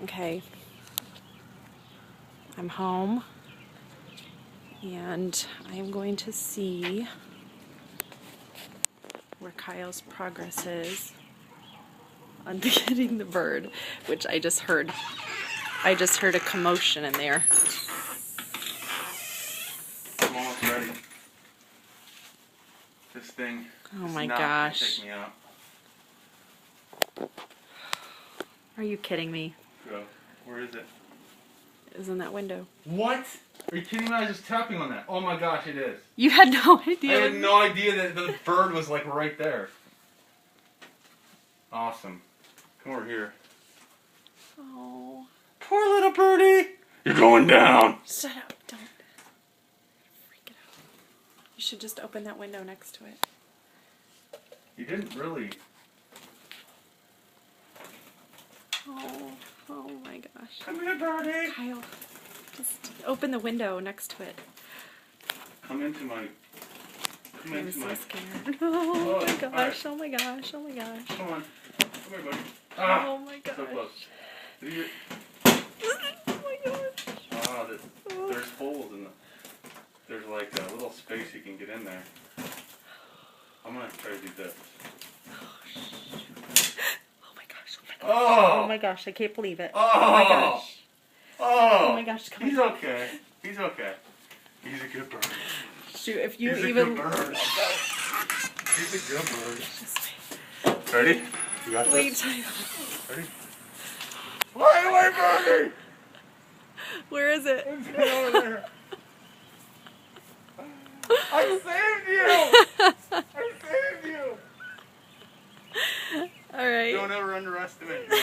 Okay, I'm home and I am going to see where Kyle's progress is on getting the bird, which I just heard. I just heard a commotion in there. I'm almost ready. This thing Oh is my not gosh. gonna take me out. Are you kidding me? Go. Where is it? It's in that window. What? Are you kidding me? I was just tapping on that. Oh my gosh, it is. You had no idea. I had no idea that the bird was like right there. Awesome. Come over here. Oh. Poor little birdie. You're going down. Shut up. Don't freak it out. You should just open that window next to it. You didn't really. Oh my gosh. Come here, birdie. Kyle, just open the window next to it. Come into my. Come I'm into so my. scared. Oh my gosh, right. oh my gosh, oh my gosh. Come on. Come here, buddy. Ah, Oh my gosh. so close. Oh my gosh. Ah, there's holes in the. There's like a little space you can get in there. I'm gonna try to do this. Oh my gosh, I can't believe it. Oh, Oh my gosh. Oh, Oh my gosh, come he's on. okay. He's okay. He's a good bird. Shoot, if you He's even. a good bird. He's a good bird. Just Ready? You got wait. this? Wait. Ready? Fly away, birdie! Where is it? It's over there. I saved you! I saved you! All right. Don't ever underestimate me.